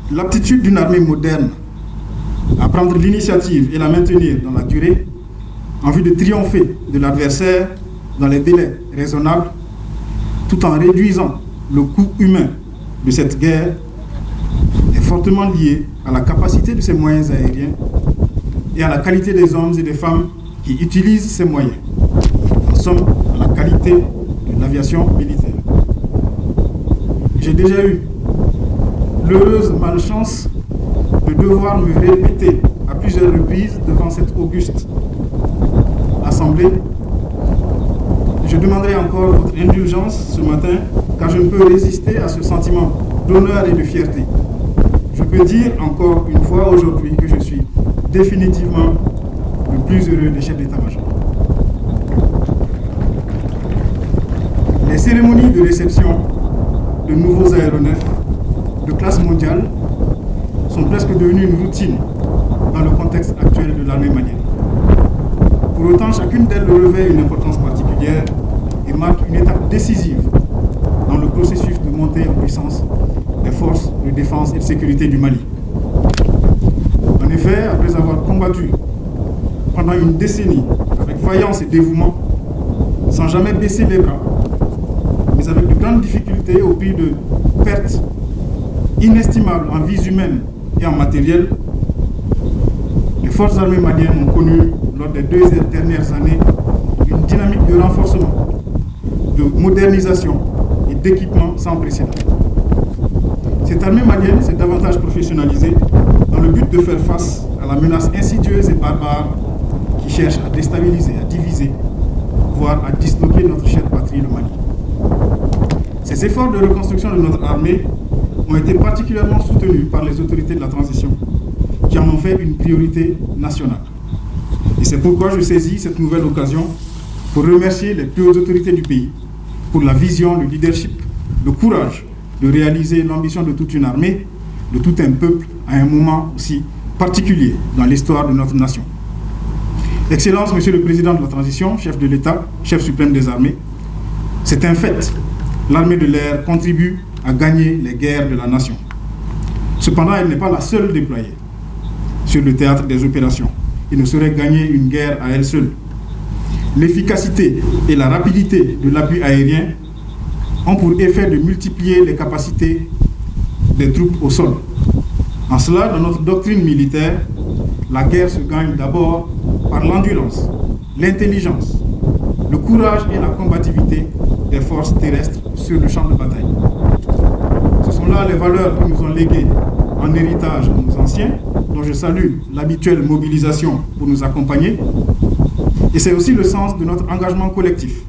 L'aptitude d'une armée moderne à prendre l'initiative et la maintenir dans la durée en vue de triompher de l'adversaire dans les délais raisonnables, tout en réduisant le coût humain de cette guerre, est fortement liée à la capacité de ces moyens aériens et à la qualité des hommes et des femmes qui utilisent ces moyens. En somme, à la qualité de l'aviation militaire. J'ai déjà eu l'heureuse malchance de devoir me répéter à plusieurs reprises devant cette auguste assemblée. Je demanderai encore votre indulgence ce matin, car je ne peux résister à ce sentiment d'honneur et de fierté. Je peux dire encore une fois aujourd'hui que je suis définitivement le plus heureux des chefs d'état-major. Les cérémonies de réception de nouveaux aéronefs de classe mondiale sont presque devenues une routine dans le contexte actuel de l'armée malienne. Pour autant, chacune d'elles revêt une importance particulière et marque une étape décisive dans le processus de montée en puissance des forces de défense et de sécurité du Mali. En effet, après avoir combattu pendant une décennie avec vaillance et dévouement, sans jamais baisser les bras, mais avec de grandes difficultés au prix de pertes inestimables en vies humaines et en matériel, les forces armées maliennes ont connu, lors des 2 dernières années, une dynamique de renforcement, de modernisation et d'équipement sans précédent. Cette armée malienne s'est davantage professionnalisée dans le but de faire face à la menace insidieuse et barbare qui cherche à déstabiliser, à diviser, voire à disloquer notre chère patrie, le Mali. Ces efforts de reconstruction de notre armée ont été particulièrement soutenus par les autorités de la transition, qui en ont fait une priorité nationale. Et c'est pourquoi je saisis cette nouvelle occasion pour remercier les plus hautes autorités du pays pour la vision, le leadership, le courage de réaliser l'ambition de toute une armée, de tout un peuple, à un moment aussi particulier dans l'histoire de notre nation. Excellence, Monsieur le Président de la Transition, chef de l'État, chef suprême des armées, c'est un fait. L'armée de l'air contribue à gagner les guerres de la nation. Cependant, elle n'est pas la seule déployée sur le théâtre des opérations. Il ne saurait gagner une guerre à elle seule. L'efficacité et la rapidité de l'appui aérien ont pour effet de multiplier les capacités des troupes au sol. En cela, dans notre doctrine militaire, la guerre se gagne d'abord par l'endurance, l'intelligence, le courage et la combativité des forces terrestres sur le champ de bataille. Ce sont là les valeurs que nous ont léguées en héritage à nos anciens, dont je salue l'habituelle mobilisation pour nous accompagner. Et c'est aussi le sens de notre engagement collectif.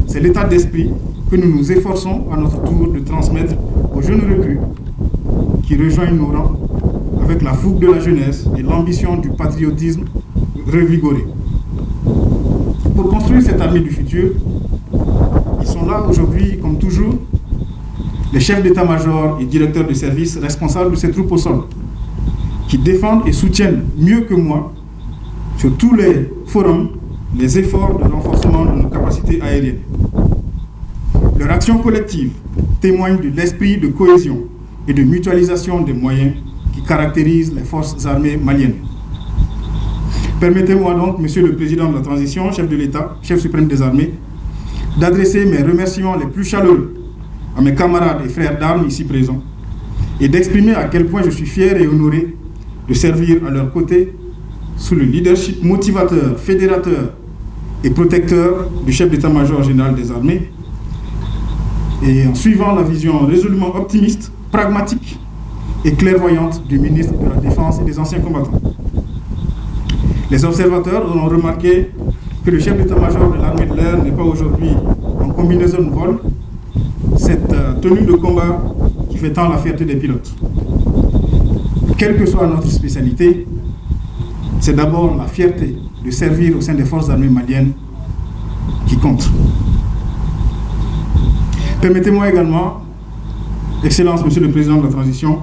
C'est l'état d'esprit que nous nous efforçons à notre tour de transmettre aux jeunes recrues qui rejoignent nos rangs avec la fougue de la jeunesse et l'ambition du patriotisme revigoré. Pour construire cette armée du futur, ils sont là aujourd'hui, comme toujours, les chefs d'état-major et directeurs de services responsables de ces troupes au sol, qui défendent et soutiennent mieux que moi, sur tous les forums, les efforts de renforcement de nos capacités aériennes. Leur action collective témoigne de l'esprit de cohésion et de mutualisation des moyens qui caractérisent les forces armées maliennes. Permettez-moi donc, Monsieur le Président de la Transition, chef de l'État, chef suprême des armées, d'adresser mes remerciements les plus chaleureux à mes camarades et frères d'armes ici présents et d'exprimer à quel point je suis fier et honoré de servir à leur côté sous le leadership motivateur, fédérateur et protecteur du chef d'état-major général des armées et en suivant la vision résolument optimiste, pragmatique et clairvoyante du ministre de la Défense et des anciens combattants. Les observateurs ont remarqué que le chef d'état-major de l'armée de l'air n'est pas aujourd'hui en combinaison de vol, cette tenue de combat qui fait tant la fierté des pilotes. Quelle que soit notre spécialité, c'est d'abord la fierté de servir au sein des forces armées maliennes qui compte. Permettez-moi également, Excellence, Monsieur le Président de la Transition,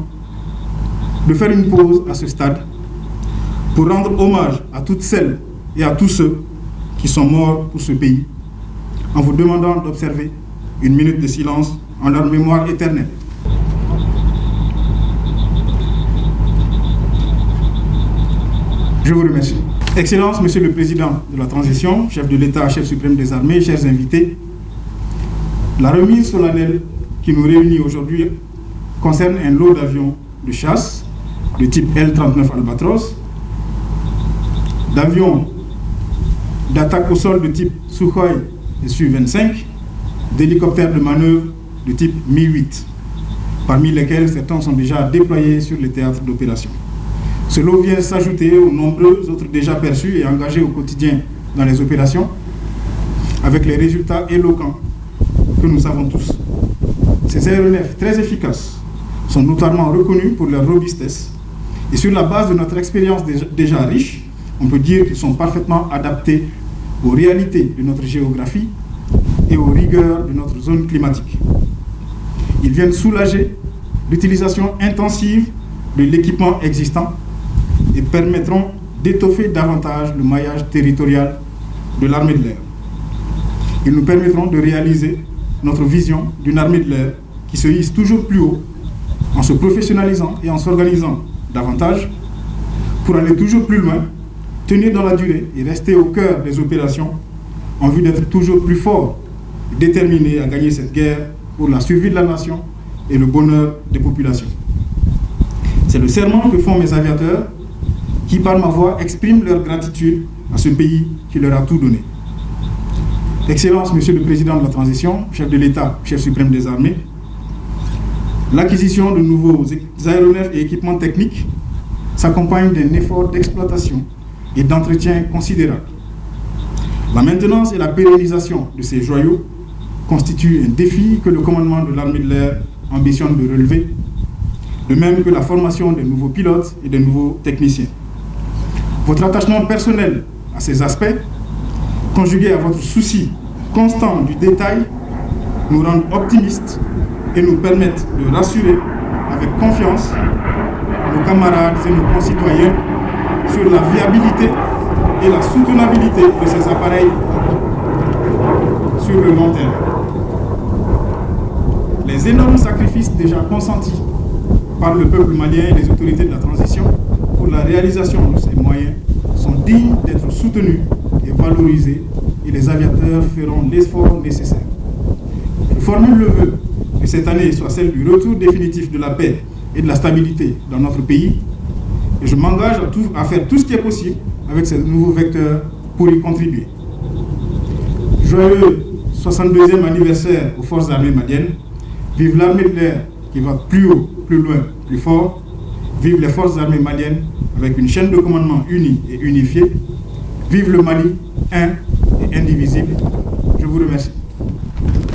de faire une pause à ce stade pour rendre hommage à toutes celles et à tous ceux qui sont morts pour ce pays, en vous demandant d'observer une minute de silence en leur mémoire éternelle. Je vous remercie. Excellence, Monsieur le Président de la Transition, chef de l'État, chef suprême des armées, chers invités, la remise solennelle qui nous réunit aujourd'hui concerne un lot d'avions de chasse de type L-39 Albatros, d'avions d'attaque au sol de type Sukhoi et Su-25, d'hélicoptères de manœuvre de type Mi-8, parmi lesquels certains sont déjà déployés sur les théâtres d'opération. Ce lot vient s'ajouter aux nombreux autres déjà perçus et engagés au quotidien dans les opérations, avec les résultats éloquents que nous savons tous. Ces aéronefs très efficaces sont notamment reconnus pour leur robustesse et sur la base de notre expérience déjà riche, on peut dire qu'ils sont parfaitement adaptés aux réalités de notre géographie et aux rigueurs de notre zone climatique. Ils viennent soulager l'utilisation intensive de l'équipement existant et permettront d'étoffer davantage le maillage territorial de l'armée de l'air. Ils nous permettront de réaliser notre vision d'une armée de l'air qui se hisse toujours plus haut en se professionnalisant et en s'organisant davantage pour aller toujours plus loin, tenir dans la durée et rester au cœur des opérations en vue d'être toujours plus fort et déterminé à gagner cette guerre pour la survie de la nation et le bonheur des populations. C'est le serment que font mes aviateurs qui, par ma voix, expriment leur gratitude à ce pays qui leur a tout donné. Excellence, Monsieur le Président de la Transition, chef de l'État, chef suprême des armées, l'acquisition de nouveaux aéronefs et équipements techniques s'accompagne d'un effort d'exploitation et d'entretien considérable. La maintenance et la pérennisation de ces joyaux constituent un défi que le commandement de l'armée de l'air ambitionne de relever, de même que la formation des nouveaux pilotes et des nouveaux techniciens. Votre attachement personnel à ces aspects, conjugué à votre souci constant du détail, nous rendent optimistes et nous permettent de rassurer avec confiance nos camarades et nos concitoyens sur la viabilité et la soutenabilité de ces appareils sur le long terme. Les énormes sacrifices déjà consentis par le peuple malien et les autorités de la transition pour la réalisation de ces moyens sont dignes d'être soutenus et valorisés, et les aviateurs feront l'effort nécessaire. Je formule le vœu que cette année soit celle du retour définitif de la paix et de la stabilité dans notre pays, et je m'engage à faire tout ce qui est possible avec ces nouveaux vecteurs pour y contribuer. Joyeux 62e anniversaire aux forces armées maliennes. Vive l'armée de l'air qui va plus haut, plus loin, plus fort. Vive les forces armées maliennes avec une chaîne de commandement unie et unifiée. Vive le Mali, un et indivisible. Je vous remercie.